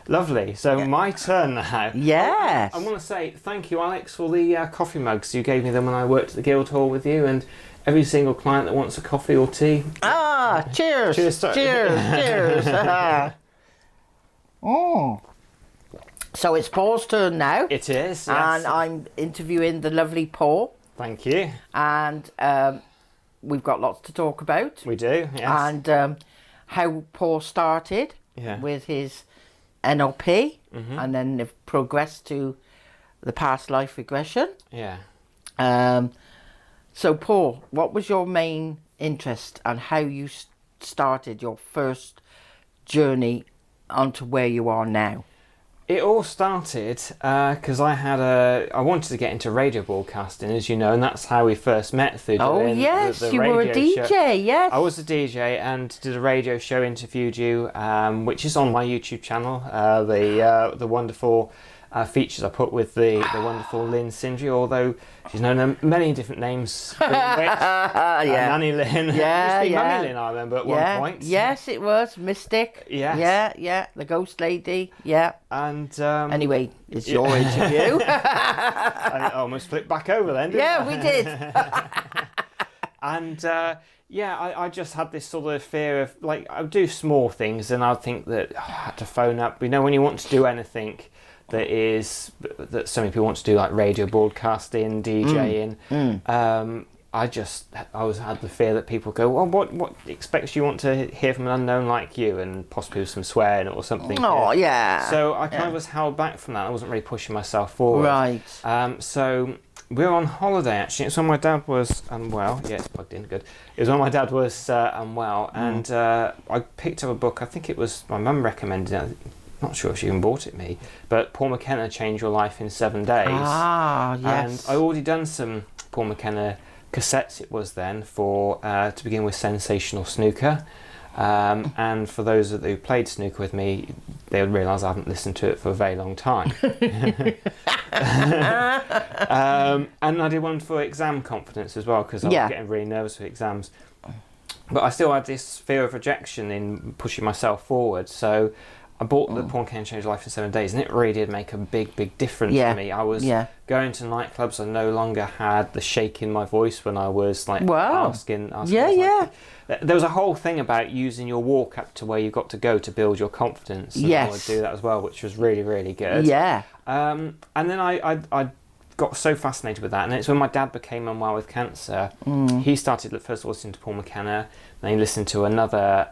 Lovely. So my turn now. Yes. I want to say thank you, Alex, for the coffee mugs. You gave me them when I worked at the Guildhall with you, and every single client that wants a coffee or tea. Ah, cheers. Cheers. Cheers. Oh. So it's Paul's turn now. It is, yes. And I'm interviewing the lovely Paul. Thank you. And we've got lots to talk about. We do, yes. And how Paul started with his NLP, and then they've progressed to the Past Life Regression. Yeah. So Paul, what was your main interest and how you started your first journey onto where you are now? It all started because I wanted to get into radio broadcasting, as you know, and that's how we first met through doing the you were a DJ, show. Yes. I was a DJ and did a radio show, interviewed you, which is on my YouTube channel, the wonderful features I put with the wonderful Lyn Cinderey, although she's known many different names. Nanny Lyn. Mummy Lyn, I remember at one point. Yes, it was. Mystic. Yes. Yeah. The Ghost Lady. Yeah. And anyway, it's your interview. I almost flipped back over then, didn't I? We did. And I just had this sort of fear of, like, I would do small things and I'd think that I had to phone up. You know, when you want to do anything that so many people want to do, like radio broadcasting, DJing, I always had the fear that people go, well, what expects you want to hear from an unknown like you, and possibly some swearing or something. Oh, yeah. So I kind of was held back from that. I wasn't really pushing myself forward. Right. So we were on holiday, actually. It's when my dad was unwell. Yeah, it's plugged in, good. It was when my dad was unwell, and I picked up a book. I think it was my mum recommended it. Not sure if she even bought it me, but Paul McKenna, Change Your Life in 7 Days. Ah, yes. And I already done some Paul McKenna cassettes, it was then, for to begin with Sensational Snooker. And for those who played snooker with me, they would realise I haven't listened to it for a very long time. And I did one for exam confidence as well, because I was getting really nervous for exams. But I still had this fear of rejection in pushing myself forward, so I bought the Paul McKenna Change Life in 7 Days, and it really did make a big difference to me. I was going to nightclubs. I no longer had the shake in my voice when I was asking. There was a whole thing about using your walk up to where you got to go to build your confidence. And I would do that as well, which was really good. Yeah. And then I got so fascinated with that, and it's when my dad became unwell with cancer. He started first of all listening to Paul McKenna, then he listened to another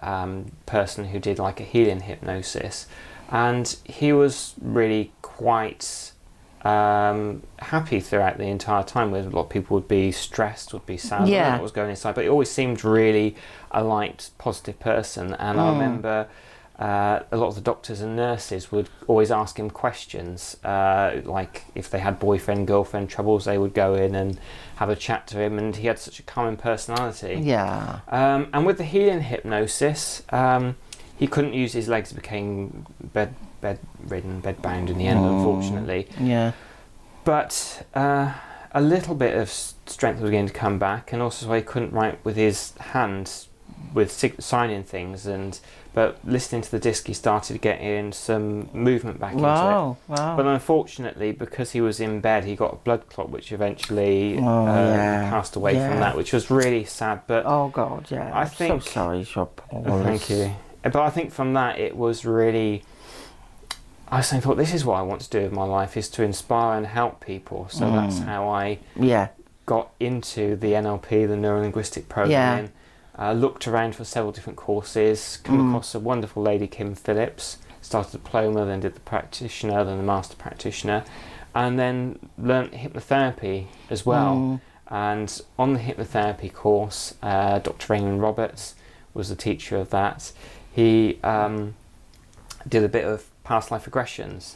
person who did like a healing hypnosis, and he was really quite happy throughout the entire time. Where a lot of people would be stressed, would be sad, I don't know what was going inside, but he always seemed really a light, positive person. And I remember a lot of the doctors and nurses would always ask him questions, like if they had boyfriend, girlfriend troubles, they would go in and have a chat to him, and he had such a calming personality. Yeah. And with the healing hypnosis, he couldn't use his legs, became bedridden, bedbound in the end, unfortunately. Yeah. But a little bit of strength was going to come back, and also so he couldn't write with his hands, with signing things, but listening to the disc, he started getting some movement back into it. Wow. But unfortunately, because he was in bed, he got a blood clot, which eventually passed away from that, which was really sad. But oh God, yeah. I think, so sorry, Paul. Thank you. But I think from that, it was really, I thought, this is what I want to do with my life, is to inspire and help people. So that's how I got into the NLP, the Neuro-Linguistic Programming. Looked around for several different courses, come across a wonderful lady, Kim Phillips, started a diploma, then did the practitioner, then the master practitioner, and then learnt hypnotherapy as well. And on the hypnotherapy course, Dr. Raymond Roberts was the teacher of that. He did a bit of Past Life Regressions,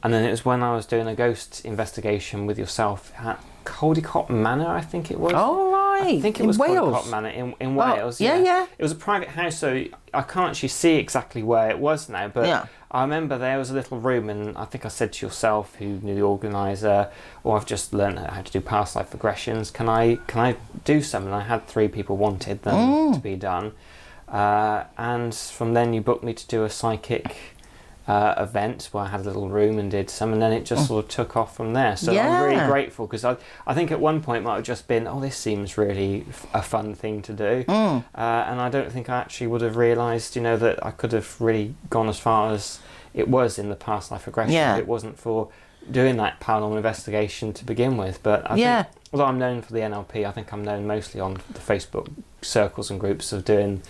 and then it was when I was doing a ghost investigation with yourself at Caldicott Manor, I think it was. Oh, right. I think it was Caldicott Manor in Wales. Yeah. It was a private house, so I can't actually see exactly where it was now, but I remember there was a little room, and I think I said to yourself, who knew the organiser, I've just learned how to do Past Life Regressions, can I do some? And I had 3 people wanted them to be done. And from then you booked me to do a psychic event where I had a little room and did some, and then it just sort of took off from there. So I'm really grateful, because I think at one point it might have just been, oh, this seems really a fun thing to do, and I don't think I actually would have realised, that I could have really gone as far as it was in the Past Life Regression if it wasn't for doing that paranormal investigation to begin with. But I think, although I'm known for the NLP, I think I'm known mostly on the Facebook circles and groups of doing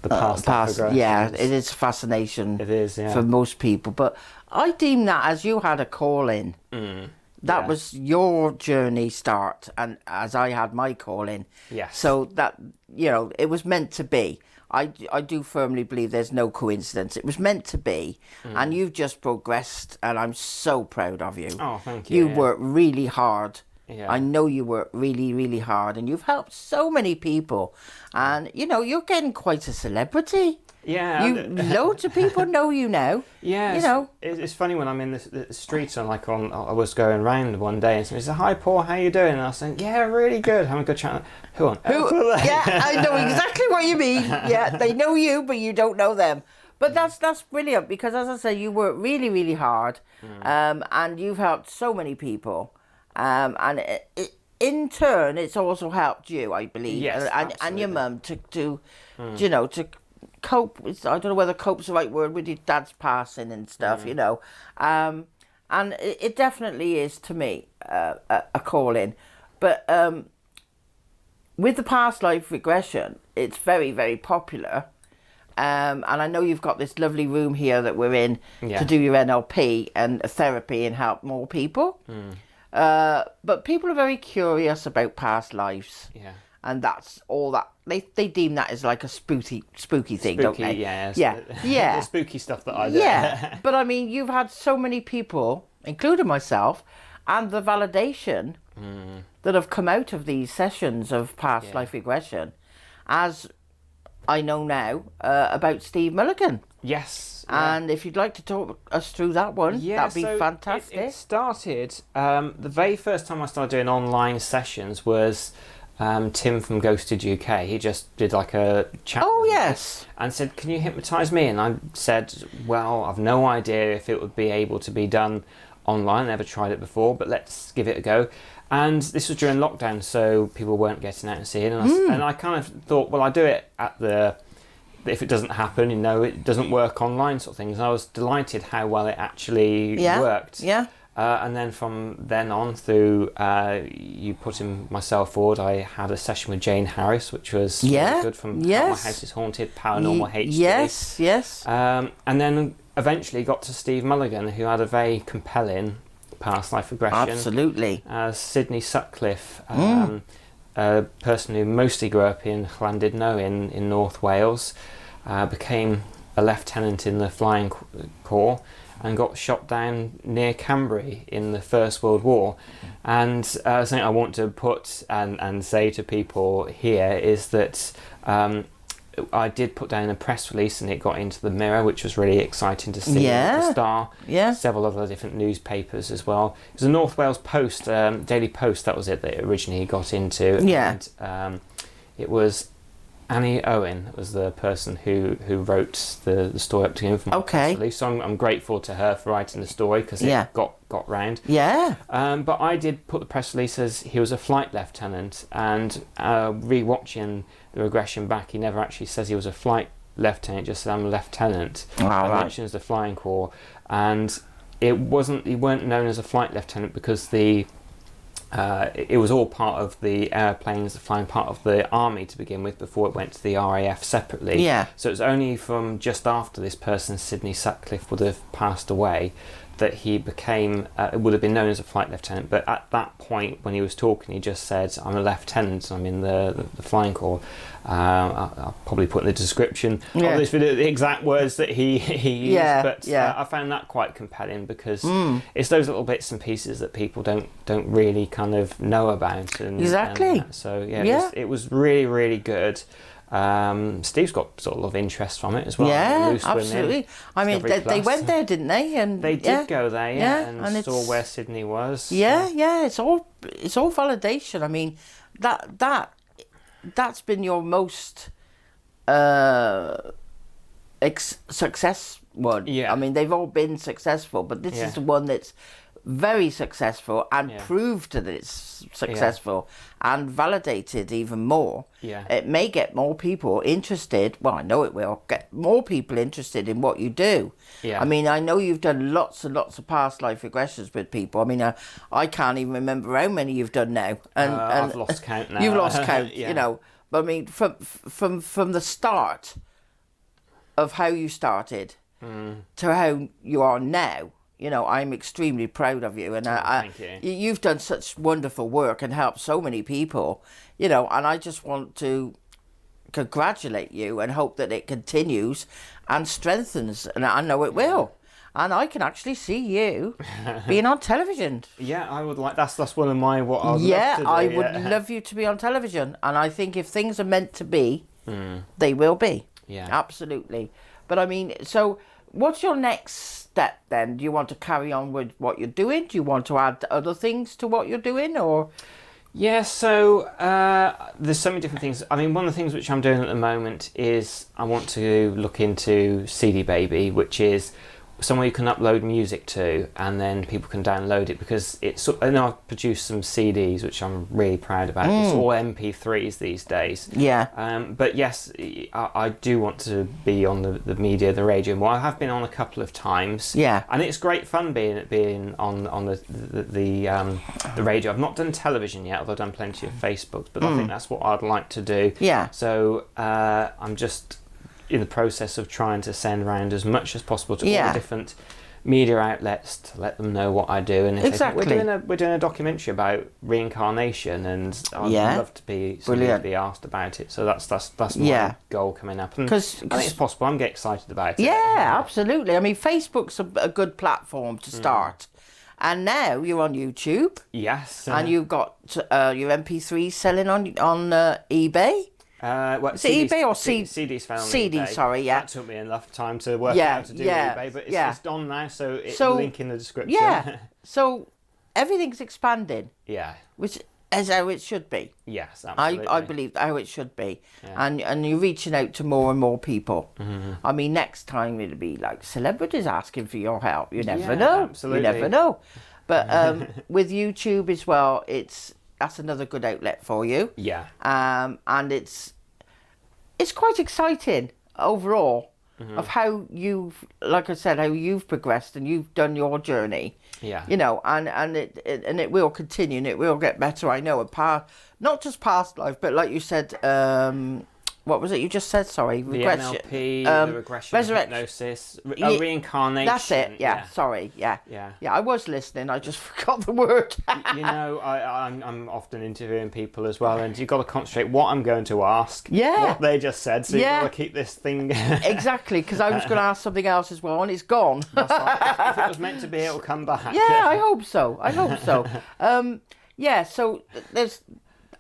the past regressions. Yeah, it is fascination. It is, for most people. But I deem that as you had a calling. That was your journey start, and as I had my calling. Yes. So that, it was meant to be. I do firmly believe there's no coincidence. It was meant to be, and you've just progressed, and I'm so proud of you. Oh, thank you. You worked really hard. Yeah. I know you work really, really hard, and you've helped so many people. And, you're getting quite a celebrity. Yeah. Loads of people know you now. Yeah. It's funny when I'm in the streets, and I was going around one day, and somebody said, "Hi, Paul, how you doing?" And I was saying, "Yeah, really good. Having a good chat." Who on earth are they? Yeah, I know exactly what you mean. Yeah, they know you, but you don't know them. But that's brilliant, because, as I say, you work really, really hard, and you've helped so many people. And in turn, it's also helped you, I believe, yes, and your mum to to cope with, I don't know whether cope's the right word, with your dad's passing and stuff, and it definitely is, to me, a calling. But with the Past Life Regression, it's very, very popular. And I know you've got this lovely room here that we're in to do your NLP and therapy and help more people. But people are very curious about past lives. Yeah. And that's all that they deem that as like a spooky thing, don't they? Yeah. Yeah. The spooky stuff that I do. Yeah. But I mean, you've had so many people, including myself, and the validation that have come out of these sessions of Past Life Regression, as I know now, about Steve Mulligan. Yes. And if you'd like to talk us through that one, that'd be fantastic. It started, the very first time I started doing online sessions was Tim from Ghosted UK. He just did like a chat with me and said, "Can you hypnotise me?" And I said, "Well, I've no idea if it would be able to be done online. Never tried it before, but let's give it a go." And this was during lockdown, so people weren't getting out and seeing. And I kind of thought, well, I do it if it doesn't happen, it doesn't work online, sort of things. And I was delighted how well it actually worked. Yeah. And then from then on through, you putting myself forward, I had a session with Jane Harris, which was really good, from How My House is Haunted, Paranormal HD. Yes. And then eventually got to Steve Mulligan, who had a very compelling Past Life Regression. Absolutely. Sydney Sutcliffe, a person who mostly grew up in Llandudno in North Wales, became a lieutenant in the Flying Corps and got shot down near Cambrai in the First World War. And something I want to put and say to people here is that I did put down a press release, and it got into the Mirror, which was really exciting to see. The Star, several other different newspapers as well. It was the North Wales Post, Daily Post, that was it that it originally got into. And it was Annie Owen was the person who wrote the story up to him from my press release. So I'm grateful to her for writing the story, because it got round. But I did put the press release as he was a flight lieutenant, and re-watching the regression back, he never actually says he was a flight lieutenant, just said, "I'm a lieutenant." Mentions the Flying Corps, and he weren't known as a flight lieutenant because it was all part of the airplanes, the flying part of the army to begin with, before it went to the RAF separately. So it was only from just after this person, Sydney Sutcliffe, would have passed away, that he became, it would have been known as a flight lieutenant. But at that point, when he was talking, he just said, "I'm a lieutenant, I'm in the Flying Corps." I'll probably put in the description of this video the exact words that he used, but I found that quite compelling, because it's those little bits and pieces that people don't really kind of know about. It was really, really good. Steve's got sort of a lot of interest from it as well. Absolutely. I mean, they went there, didn't they? And they did go there, and saw where Sydney was. It's all validation. I mean, that's been your most success one. Yeah. I mean, they've all been successful, but this is the one that's very successful and proved that it's successful and validated even more. Yeah. It may get more people interested. Well, I know it will get more people interested in what you do. Yeah. I mean, I know you've done lots and lots of past life regressions with people. I mean, I can't even remember how many you've done now. And I've lost count now. You've lost count, you know. But I mean, from the start of how you started to how you are now, you know, I'm extremely proud of you. And thank you. You've done such wonderful work and helped so many people, you know, and I just want to congratulate you and hope that it continues and strengthens. And I know it will. And I can actually see you being on television. Yeah, I would like. That's one of my what I would love to do. I would love you to be on television. And I think if things are meant to be, they will be. Yeah, absolutely. But I mean, so what's your next step then? Do you want to carry on with what you're doing? Do you want to add other things to what you're doing, or? Yeah, so there's so many different things. I mean, one of the things which I'm doing at the moment is I want to look into CD Baby, which is somewhere you can upload music to, and then people can download it, because it's. I know I've produced some CDs, which I'm really proud about. It's all MP3s these days. Yeah. But yes, I do want to be on the media, the radio. Well, I have been on a couple of times. Yeah. And it's great fun being on the radio. I've not done television yet, although I've done plenty of Facebooks. But I think that's what I'd like to do. Yeah. So I'm just in the process of trying to send around as much as possible to all the different media outlets to let them know what I do. And if exactly. we're doing a documentary about reincarnation, and I'd love to be asked about it. So that's my goal coming up. And I think it's possible. I'm getting excited about it. Yeah, absolutely. I mean, Facebook's a good platform to start. And now you're on YouTube. Yes. And you've got your MP3 selling on eBay. Is it eBay or CDs found on CD, eBay. sorry, yeah. That took me enough time to work out how to do eBay, but it's done now, so it's link in the description. Yeah, so everything's expanding. Yeah. Which is how it should be. Yes, absolutely. I believe how it should be. Yeah. And you're reaching out to more and more people. Mm-hmm. I mean, next time it'll be like celebrities asking for your help. You never know. Absolutely. You never know. But with YouTube as well, that's another good outlet for you. Yeah. And it's quite exciting overall of how you've, like I said, how you've progressed and you've done your journey. Yeah. You know, and it will continue and it will get better. I know. Not just past life, but like you said, what was it you just said? Sorry, regression. The NLP, the regression, hypnosis, reincarnation. That's it. Yeah. Sorry. Yeah. I was listening. I just forgot the word. You know, I'm often interviewing people as well, and you've got to concentrate what I'm going to ask. Yeah. What they just said. So you've got to keep this thing. Exactly, because I was going to ask something else as well, and it's gone. That's right. If it was meant to be, it'll come back. Yeah, I hope so. So there's.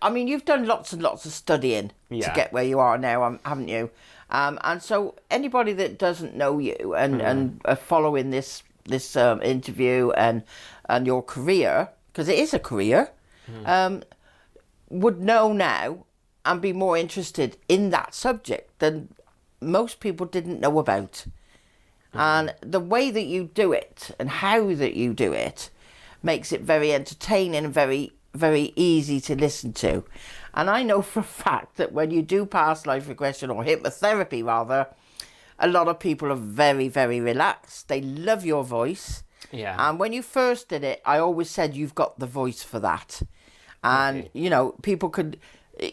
I mean, you've done lots and lots of studying to get where you are now, haven't you? And so anybody that doesn't know you and are following this interview and your career, because it is a career, would know now and be more interested in that subject than most people didn't know about. And the way that you do it and how that you do it makes it very entertaining and very, very easy to listen to. And I know for a fact that when you do past life regression, or hypnotherapy rather, a lot of people are very, very relaxed. They love your voice. Yeah. And when you first did it, I always said you've got the voice for that. And, you know, people could...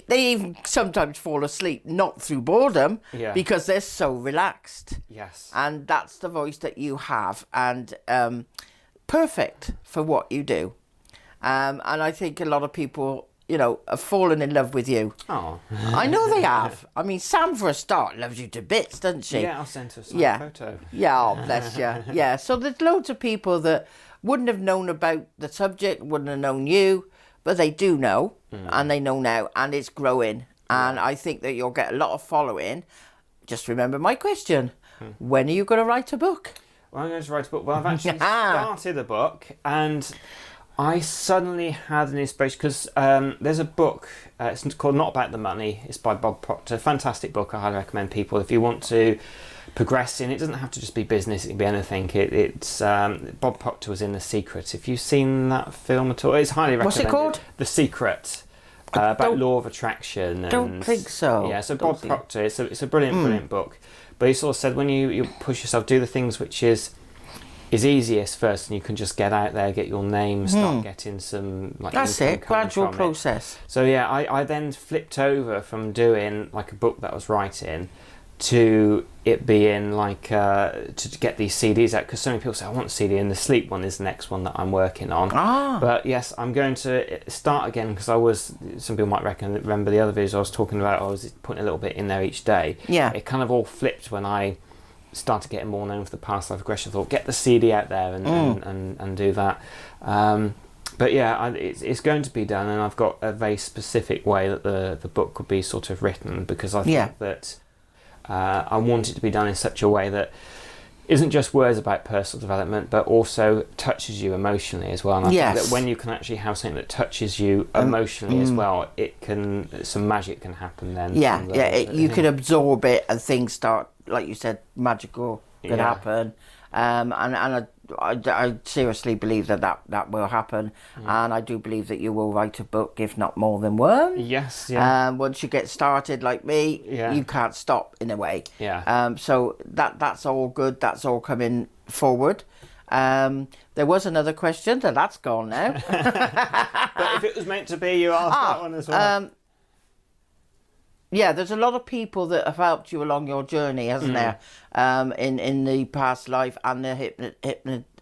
They even sometimes fall asleep, not through boredom, because they're so relaxed. Yes. And that's the voice that you have. And perfect for what you do. And I think a lot of people, you know, have fallen in love with you. Oh. I know they have. I mean, Sam, for a start, loves you to bits, doesn't she? Yeah, I'll send her some photo. Yeah, oh, bless you. Yeah, so there's loads of people that wouldn't have known about the subject, wouldn't have known you, but they do know, and they know now, and it's growing. And I think that you'll get a lot of following. Just remember my question. When are you going to write a book? Well, I'm going to write a book. Well, I've actually started a book, and I suddenly had an inspiration, because there's a book, it's called Not About the Money. It's by Bob Proctor. Fantastic book. I highly recommend people, if you want to progressing. It doesn't have to just be business, it can be anything. It's Bob Proctor was in The Secret. If you've seen that film at all, it's highly recommended. What's it called? The Secret. About law of attraction. Don't think so. Yeah, so Bob Proctor, it's a brilliant book. But he sort of said when you push yourself, do the things which is easiest first, and you can just get out there, get your name, start getting some like. That's it, gradual process. So yeah, I then flipped over from doing like a book that I was writing to it being like to get these CDs out, because so many people say I want a CD, and the sleep one is the next one that I'm working on. But yes, I'm going to start again, because some people might remember the other videos I was talking about, I was putting a little bit in there each day. Yeah, it kind of all flipped when I started getting more known for the Past Life Regression. I thought, get the CD out there and do that. But yeah, it's going to be done, and I've got a very specific way that the book could be sort of written, because I think that I want it to be done in such a way that isn't just words about personal development, but also touches you emotionally as well. And I think that when you can actually have something that touches you emotionally as well, some magic can happen then. You can absorb it, and things start, like you said, magical could happen. And I seriously believe that will happen, and I do believe that you will write a book, if not more than one. Yes, once you get started, like me, you can't stop in a way. So that's all good. That's all coming forward. There was another question, that's gone now. But if it was meant to be, you asked that one as well. Yeah, there's a lot of people that have helped you along your journey, hasn't there? In the past life and the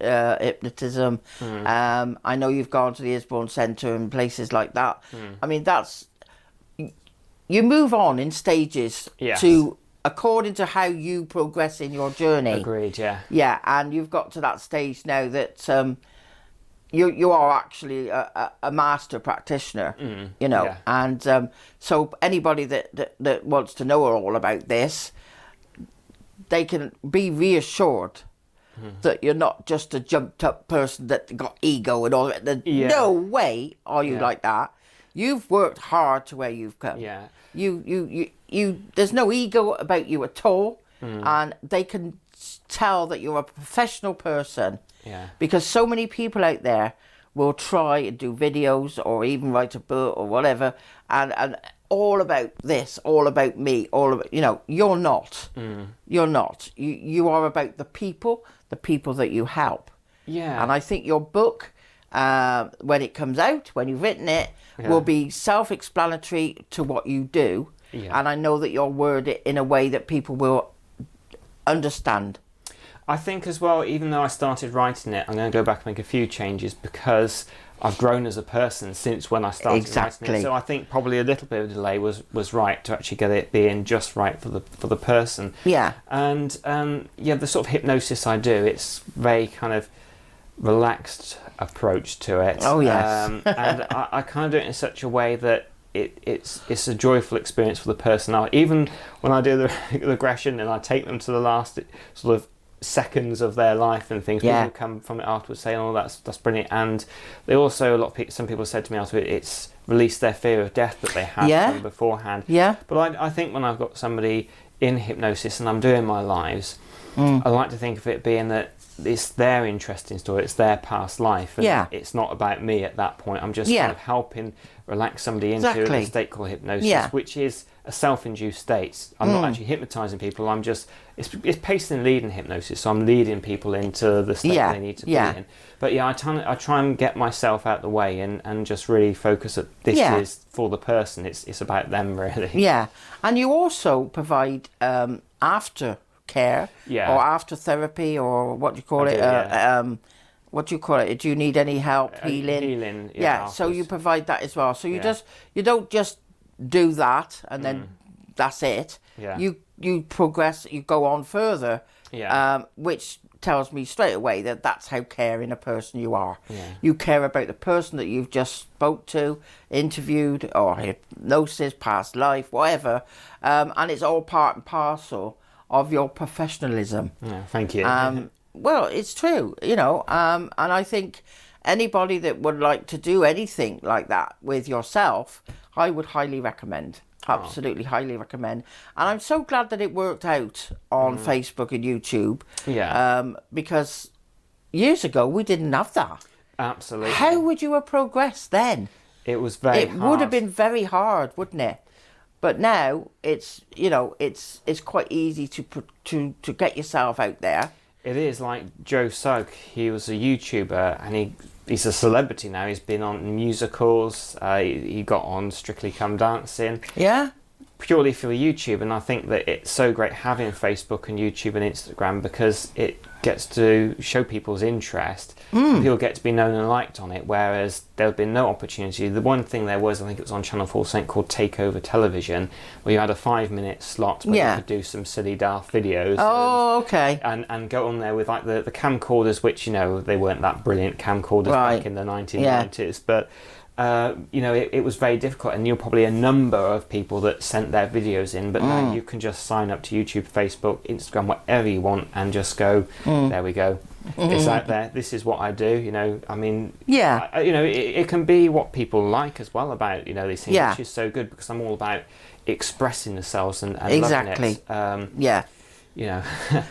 hypnotism. I know you've gone to the Isborne Centre and places like that. I mean, you move on in stages according to how you progress in your journey. Agreed, yeah. Yeah, and you've got to that stage now that you are actually a master practitioner, and so anybody that wants to know all about this, they can be reassured that you're not just a jumped up person that got ego and all that. No way are you like that. You've worked hard to where you've come. Yeah. You there's no ego about you at all, and they can tell that you're a professional person. Yeah. Because so many people out there will try and do videos or even write a book or whatever, and all about this, all about me, all about, you're not. You're not. You are about the people that you help. Yeah. And I think your book, when it comes out, when you've written it, will be self-explanatory to what you do. Yeah. And I know that you'll word it in a way that people will understand. I think as well, even though I started writing it, I'm going to go back and make a few changes, because I've grown as a person since when I started writing it. So I think probably a little bit of a delay was right to actually get it being just right for the person. Yeah. And the sort of hypnosis I do, it's very kind of relaxed approach to it. Oh yes. And I kind of do it in such a way that it's a joyful experience for the person. Even when I do the regression and I take them to the last sort of seconds of their life and things, people come from it afterwards saying, "Oh, that's brilliant." And they also, some people said to me after it's released their fear of death that they had from beforehand. Yeah. But I think when I've got somebody in hypnosis and I'm doing my lives, I like to think of it being that it's their interesting story, it's their past life, and it's not about me at that point. I'm just kind of helping relax somebody into a state called hypnosis, which is a self-induced state. I'm not actually hypnotising people, I'm just, it's pacing and leading hypnosis, so I'm leading people into the state they need to be in. But I try and get myself out the way and just really focus that this is for the person, it's about them really. Yeah, and you also provide after care or after therapy, or what do you call it? What do you call it? Do you need any help healing? Healing, so you provide that as well. So you don't just do that and then that's it. You progress, you go on further, which tells me straight away that that's how caring a person you are. You care about the person that you've just spoke to, interviewed, or hypnosis, past life, whatever, and it's all part and parcel of your professionalism. Thank you. Well, it's true, and I think anybody that would like to do anything like that with yourself, I would highly recommend. Absolutely, highly recommend. And I'm so glad that it worked out on Facebook and YouTube. Yeah. Because years ago we didn't have that. Absolutely. How would you have progressed then? It was very hard. It would have been very hard, wouldn't it? But now it's it's quite easy to get yourself out there. It is. Like Joe Sugg, he was a YouTuber and he's a celebrity now. He's been on musicals. He got on Strictly Come Dancing. Yeah. Purely for YouTube, and I think that it's so great having Facebook and YouTube and Instagram because it gets to show people's interest. People get to be known and liked on it, whereas there'd been no opportunity. The one thing there was, I think it was on Channel 4, something called Takeover Television, where you had a 5-minute slot where you could do some silly daft videos. And go on there with like the camcorders, which they weren't that brilliant camcorders back in the 1990s, but it was very difficult, and you're probably a number of people that sent their videos in, but now you can just sign up to YouTube, Facebook, Instagram, whatever you want, and just go, there we go. It's out there. This is what I do. I mean, it can be what people like as well about these things, which is so good because I'm all about expressing themselves and loving it.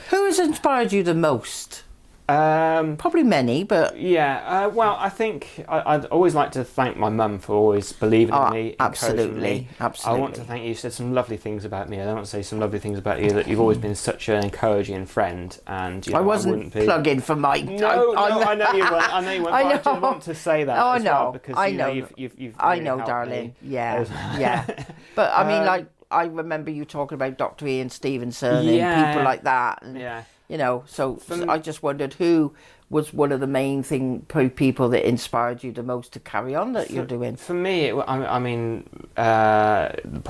Who has inspired you the most? Probably many, but well, I think I'd always like to thank my mum for always believing in me, encouraging me. Absolutely. I want to thank you. You said some lovely things about me. I want to say some lovely things about you, that you've always been such an encouraging friend. And I wasn't plugging for Mike. No, I know you weren't. I know you weren't. I but I just want to say that. Oh, as no. well, because I know. You've really I know, helped darling. me. Yeah. But I mean, I remember you talking about Dr. Ian Stevenson and people like that. And, so I just wondered who was one of the main people that inspired you the most to carry on that you're doing. For me, Paul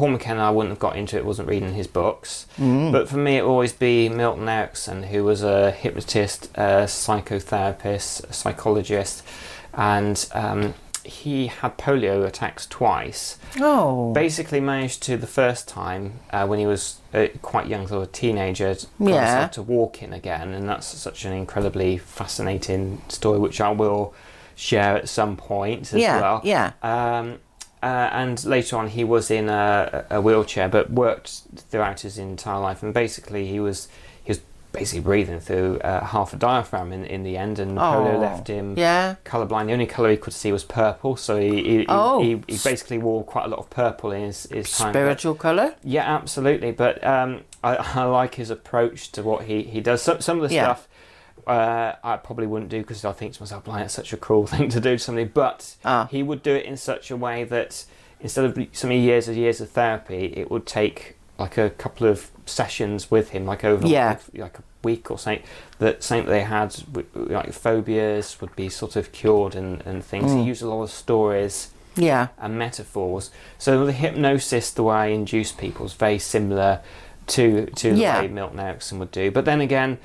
McKenna, I wouldn't have got into it, wasn't reading his books. But for me, it would always be Milton Erickson, who was a hypnotist, a psychotherapist, a psychologist, and he had polio attacks twice. Oh. Basically managed to, the first time, when he was quite young, sort of a teenager, to walk in again. And that's such an incredibly fascinating story, which I will share at some point as well. Yeah. And later on, he was in a wheelchair, but worked throughout his entire life. And basically, he was basically breathing through half a diaphragm in the end, and polio left him colourblind. The only colour he could see was purple, so he basically wore quite a lot of purple in his time. Spiritual colour? Yeah, absolutely. But I like his approach to what he does. Some of the stuff I probably wouldn't do, because I think to myself, it's such a cruel thing to do to somebody, but he would do it in such a way that instead of so many years of therapy, it would take like a couple of sessions with him, like over like a week or something that they had, like phobias would be sort of cured and things. He used a lot of stories and metaphors. So the hypnosis, the way I induce people, is very similar to the way Milton Erickson would do. But then again,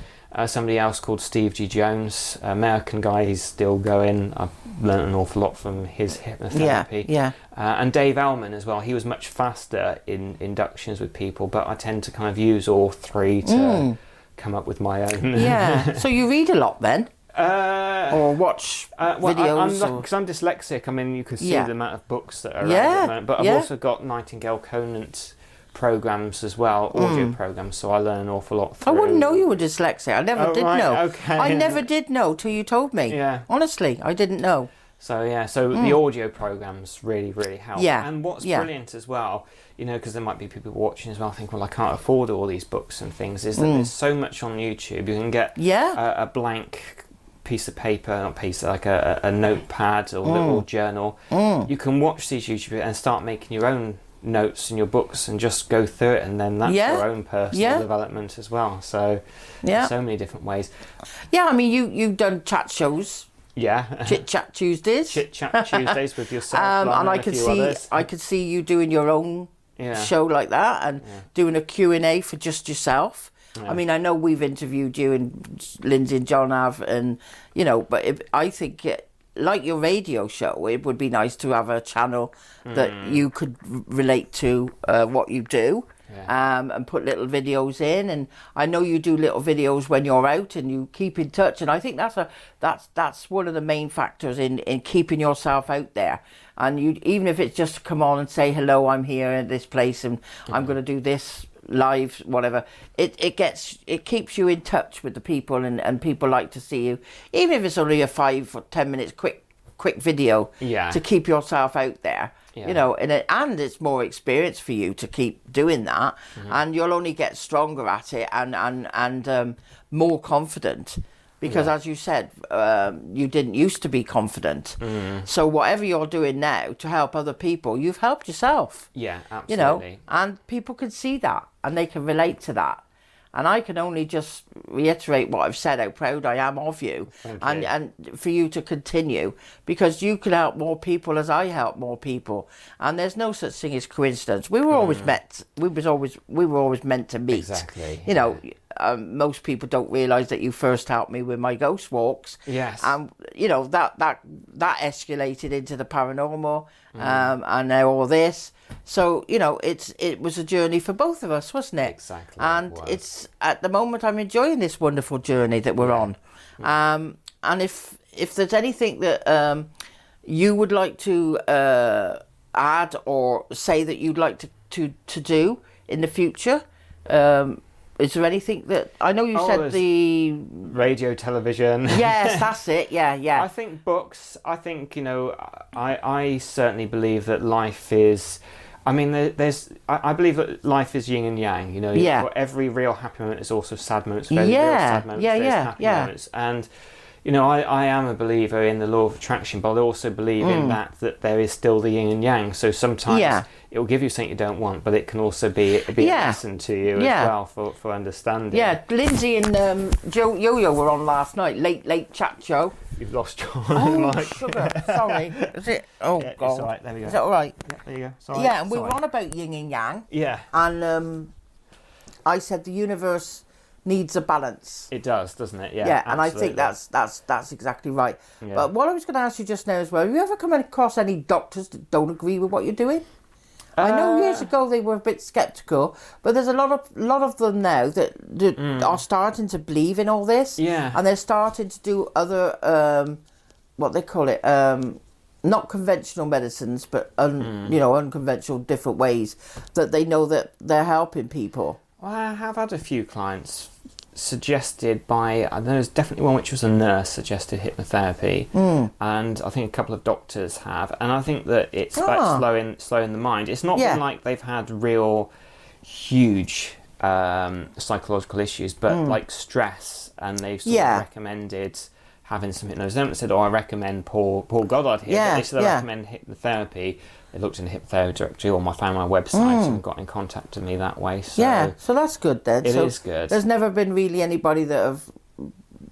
somebody else called Steve G. Jones, American guy, he's still going. I've learned an awful lot from his hypnotherapy. And Dave Ellman as well. He was much faster in inductions with people, but I tend to kind of use all three to come up with my own. So you read a lot then? Or watch videos? Because I'm dyslexic. I mean, you can see the amount of books that are around at the moment. But I've also got Nightingale Conant programs as well, audio programs, so I learn an awful lot through. I wouldn't know you were dyslexic. I never did know. Okay. I never did know till you told me. Honestly, I didn't know. So the audio programs really, really help. And what's brilliant as well, because there might be people watching as well, think, well, I can't afford all these books and things, is that there's so much on YouTube. You can get a blank piece of paper, like a notepad or a little journal. You can watch these YouTube and start making your own notes in your books and just go through it, and then that's your own personal development as well. So so many different ways. I mean, you've done chat shows. Chit Chat Tuesdays. Chit Chat Tuesdays with yourself, and I could see you doing your own show like that, and doing a Q&A for just yourself. I mean, I know we've interviewed you, and Lindsay and John have, and but I think like your radio show, it would be nice to have a channel that you could relate to what you do. and put little videos in. And I know you do little videos when you're out and you keep in touch. And I think that's one of the main factors in keeping yourself out there. And you, even if it's just to come on and say, hello, I'm here at this place and I'm going to do this live, whatever, it keeps you in touch with the people, and people like to see you, even if it's only a 5 or 10 minutes quick video, to keep yourself out there. You know, and it's more experience for you to keep doing that, and you'll only get stronger at it and more confident, because as you said, you didn't used to be confident. So whatever you're doing now to help other people, you've helped yourself. Yeah, absolutely. You know, and people can see that and they can relate to that. And I can only just reiterate what I've said, how proud I am of you. And for you to continue, because you can help more people as I help more people. And there's no such thing as coincidence. We were always meant, we were always meant to meet. Exactly. You know, most people don't realise that you first helped me with my ghost walks. Yes. And, you know, that escalated into the paranormal, and now all this. So, you know, it was a journey for both of us, wasn't it? Exactly. And it's, at the moment, I'm enjoying this wonderful journey that we're on. And if there's anything that you would like to add or say that you'd like to do in the future, is there anything that, I know you said the radio, television. Yes, that's it. Yeah. I think books. I think, you know, I certainly believe that life is. I mean, I believe that life is yin and yang. You know, for every real happy moment, there's also sad moments. For every real sad moment, there's happy moments. And you know, I am a believer in the law of attraction, but I also believe in that there is still the yin and yang. So sometimes it will give you something you don't want, but it can also be a lesson to you as well for understanding. Yeah, Lindsay and Yo-Yo were on last night, late chat show. You've lost your mic. Sugar, sorry. Is it? Oh, yeah, God. It's all right, there we go. Is that all right? Yeah, there you go. Sorry. Yeah, and we were on about yin and yang. Yeah. And I said the universe needs a balance. It does, doesn't it? Yeah. Yeah, and I think that's exactly right. Yeah. But what I was going to ask you just now as well, have you ever come across any doctors that don't agree with what you're doing? I know years ago they were a bit sceptical, but there's a lot of them now that are starting to believe in all this. Yeah. And they're starting to do other, what they call it, not conventional medicines, but you know, unconventional, different ways that they know that they're helping people. Well, I have had a few clients suggested by, there's definitely one which was a nurse suggested hypnotherapy, and I think a couple of doctors have, and I think that it's about slowing the mind. It's not been like they've had real huge psychological issues, but like stress, and they've sort of recommended having some hypnosis. They haven't said, I recommend Paul Goddard here, but they said I recommend hypnotherapy. They looked in the hypnotherapy directory, or I found my website and got in contact with me that way. So so that's good then. It is good. There's never been really anybody that have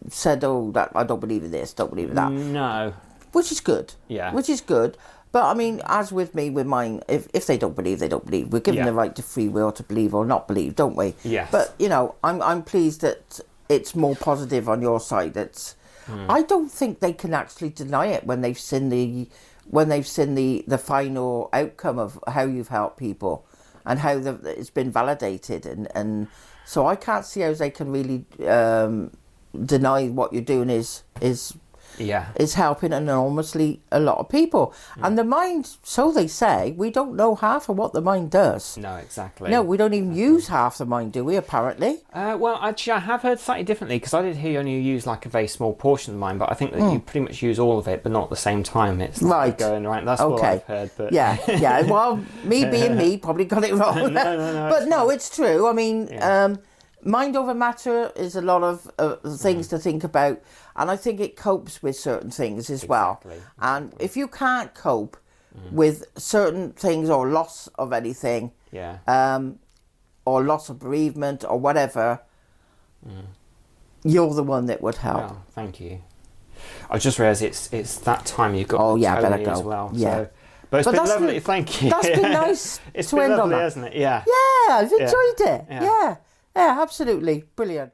said, that I don't believe in this, don't believe in that. No. Which is good. Yeah. Which is good. But I mean, as with me, with mine, if they don't believe, they don't believe. We're given the right to free will to believe or not believe, don't we? Yes. But, you know, I'm pleased that it's more positive on your side. I don't think they can actually deny it when they've seen the final outcome of how you've helped people and how it's been validated, and so I can't see how they can really deny what you're doing is helping enormously a lot of people. And the mind, so they say, we don't know half of what the mind does. No, exactly. No, we don't even use half the mind, do we, apparently? Well, actually, I have heard slightly differently, because I did hear you only use like a very small portion of the mind, but I think that you pretty much use all of it, but not at the same time. It's like going right. That's what I've heard. But yeah. Well, me being me, probably got it wrong. No, but no, it's true. I mean, mind over matter is a lot of things to think about, and I think it copes with certain things as well. And if you can't cope with certain things, or loss of anything, or loss of bereavement or whatever, you're the one that would help. Well, thank you. I just realised it's that time you've got I better go as well. Yeah. So. But it's been lovely, thank you. That's been nice it's to been end lovely, on that. Hasn't it? Yeah. Yeah, I've enjoyed it. Yeah, absolutely. Brilliant.